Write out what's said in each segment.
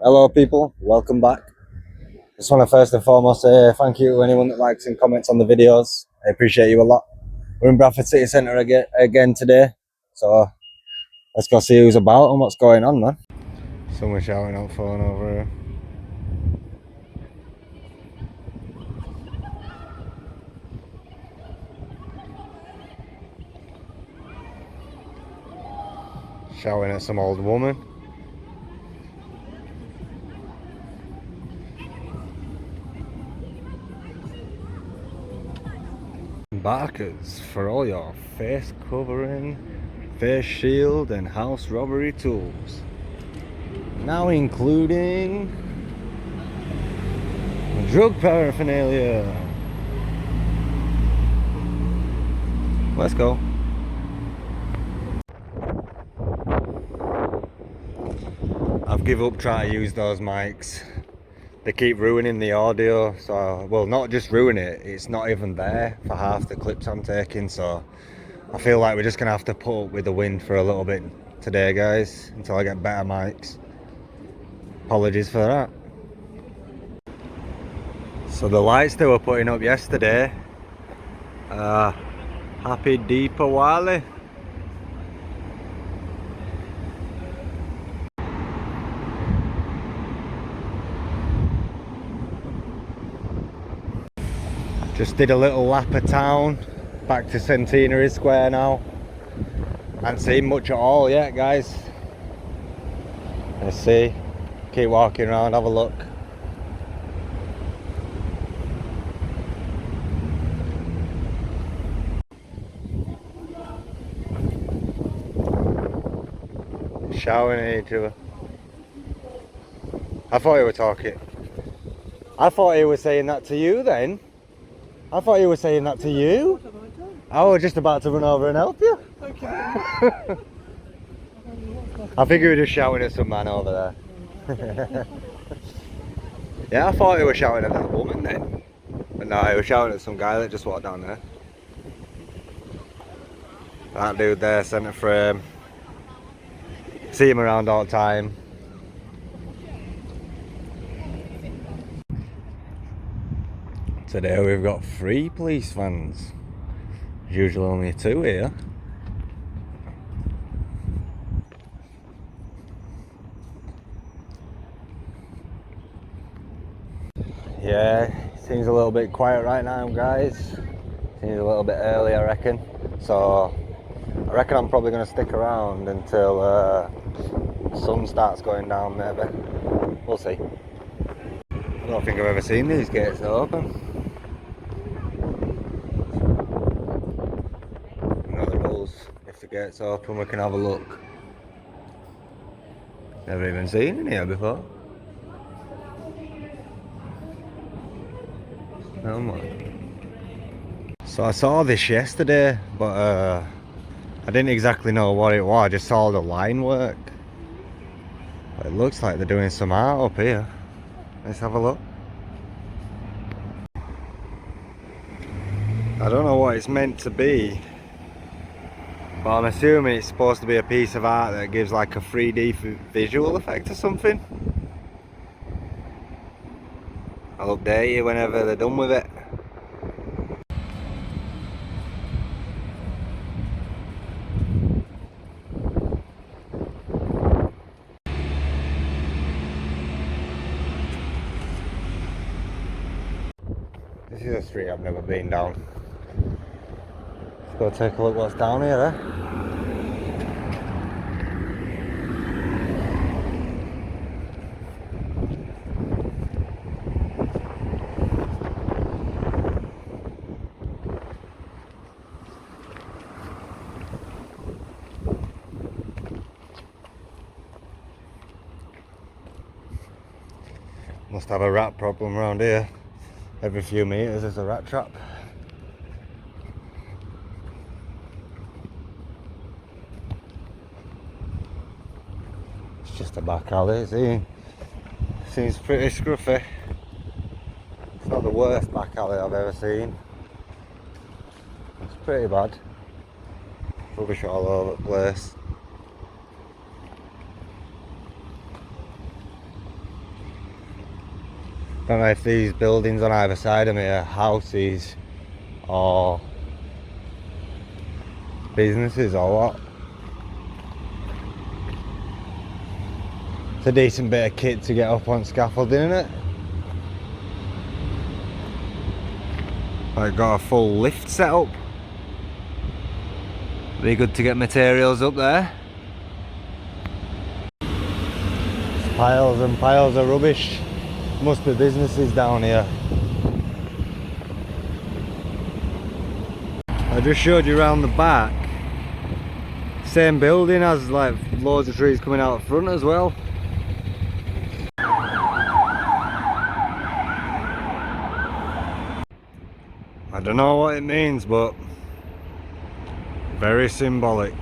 Hello, people. Welcome back. Just want to first and foremost say thank you to anyone that likes and comments on the videos. I appreciate you a lot. We're in Bradford City Centre again today, so let's go see who's about and what's going on, man. Someone shouting out phone over here. Shouting at some old woman. Barkers for all your face covering, face shield and house robbery tools. Now including drug paraphernalia. Let's go. I've give up trying to use those mics. They keep ruining the audio, so, well, not just ruin it, it's not even there for half the clips I'm taking, so I feel like we're just gonna have to put up with the wind for a little bit today, guys, until I get better mics. Apologies for that. So the lights they were putting up yesterday, Happy Deepawali. Just did a little lap of town, back to Centenary Square now. Haven't seen much at all yet, guys. Let's see. Keep walking around, have a look. Shouting at each other. I thought you were talking. I thought he was saying that to you then. I thought he was saying that to you. I was just about to run over and help you. Okay. I think you were just shouting at some man over there. Yeah, I thought he was shouting at that woman then. But no, he was shouting at some guy that just walked down there. That dude there, centre frame. See him around all the time. Today we've got 3 police vans. There's usually only 2 here. Yeah, seems a little bit quiet right now, guys. Seems a little bit early, I reckon. So I reckon I'm probably going to stick around until sun starts going down, maybe. We'll see. I don't think I've ever seen these gates open. You know the rules. If the gate's open, we can have a look. Never even seen any here before. Oh my. So I saw this yesterday, but I didn't exactly know what it was. I just saw the line work. But it looks like they're doing some art up here. Let's have a look. I don't know what it's meant to be, but I'm assuming it's supposed to be a piece of art that gives like a 3D visual effect or something. I'll update you whenever they're done with it. This is a street I've never been down. Let's go take a look what's down here, eh? Must have a rat problem around here. Every few meters there's a rat trap. It's just a back alley, see? Seems pretty scruffy. It's not the worst back alley I've ever seen. It's pretty bad. Rubbish all over the place. Don't know if these buildings on either side of me are houses or businesses or what. It's a decent bit of kit to get up on scaffolding, isn't it? I got a full lift set up. Be good to get materials up there. There's piles and piles of rubbish. Must be businesses down here. I just showed you around the back. Same building has like loads of trees coming out front as well. I don't know what it means, but very symbolic.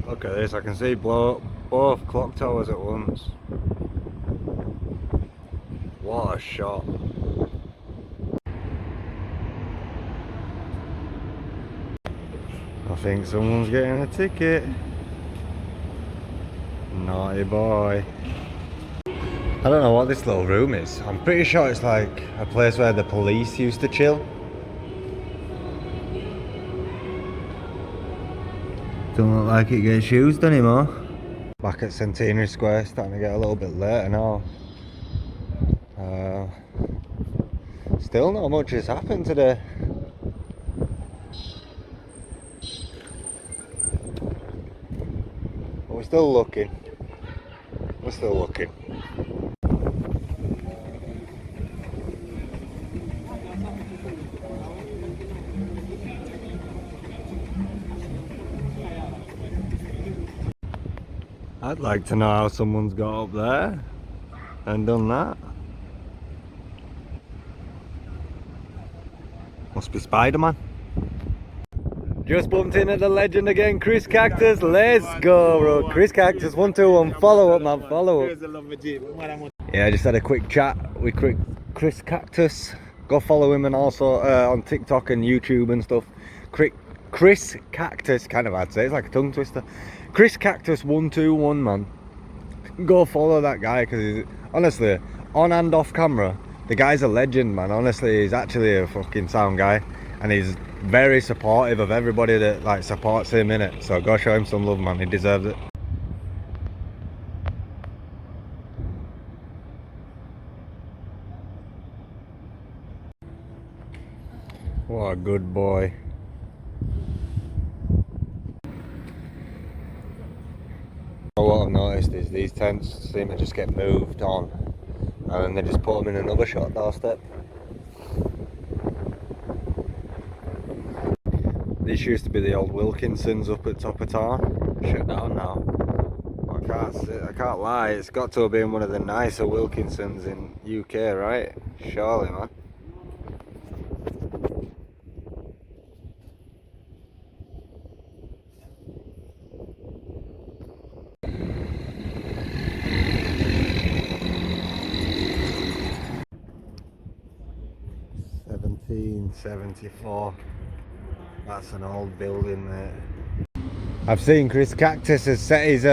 Look at this, I can see both clock towers at once. What a shot. I think someone's getting a ticket. Naughty boy. I don't know what this little room is. I'm pretty sure it's like a place where the police used to chill. Don't look like it gets used anymore. Back at Centenary Square, starting to get a little bit later now. Still not much has happened today. But we're still looking. We're still looking. I'd like to know how someone's got up there and done that. Must be Spider-Man. Just bumped in at the legend again, Chris Cactus. Let's go, bro. Chris Cactus, 121. Follow up, man. Follow up. Yeah, I just had a quick chat with Chris Cactus. Go follow him, and also on TikTok and YouTube and stuff. Chris Cactus, kind of hard to say. It's like a tongue twister. Chris Cactus 121, man. Go follow that guy, because he's honestly on and off camera. The guy's a legend, man. Honestly, he's actually a fucking sound guy, and he's very supportive of everybody that like supports him in it. So go show him some love, man. He deserves it. What a good boy. What I've noticed is these tents seem to just get moved on, and then they just put them in another short doorstep. This used to be the old Wilkinsons up at top of town. Shut down now. I can't lie, it's got to have been one of the nicer Wilkinsons in UK, right? Surely, man. $17.74. That's an old building, mate. I've seen Chris Cactus has set his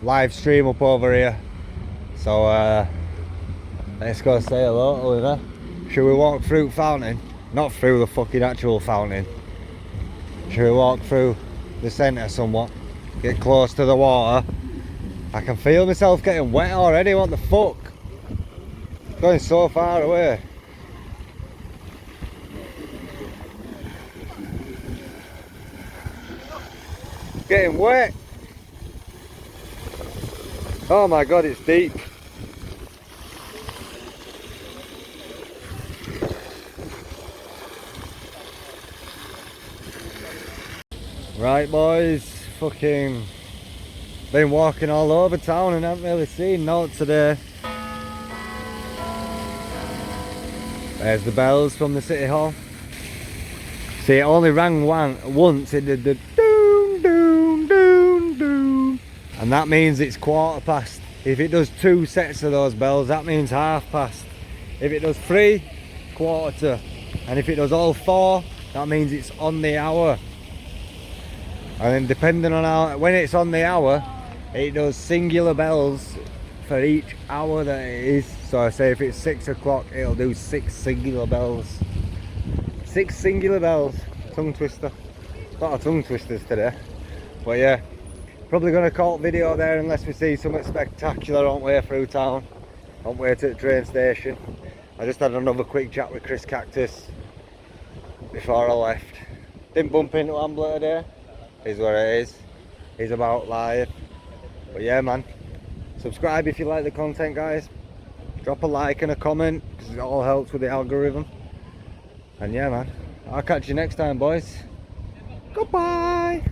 live stream up over here, so let's go say hello to him. Should we walk through fountain? Not through the fucking actual fountain. Should we walk through the centre somewhat? Get close to the water. I can feel myself getting wet already. What the fuck? Going so far away. Getting wet. Oh my god, it's deep. Right boys, fucking been walking all over town and haven't really seen naught today. There's the bells from the City Hall. See, it only rang once, it did the doom doom doom doom, and that means it's 1/4 past. If it does 2 sets of those bells, that means 1/2 past. If it does 3, 1/4 to, and if it does all 4, that means it's on the hour. And then depending on how, when it's on the hour, it does singular bells for each hour that it is. So I say if it's 6 o'clock, it'll do 6 singular bells. 6 singular bells. Tongue twister. A lot of tongue twisters today. But yeah, probably going to call it video there unless we see something spectacular on way through town. On way to the train station. I just had another quick chat with Chris Cactus before I left. Didn't bump into Ambler today. Is what it is. He's about live. But yeah, man. Subscribe if you like the content, guys. Drop a like and a comment because it all helps with the algorithm. And yeah, man. I'll catch you next time, boys. Goodbye.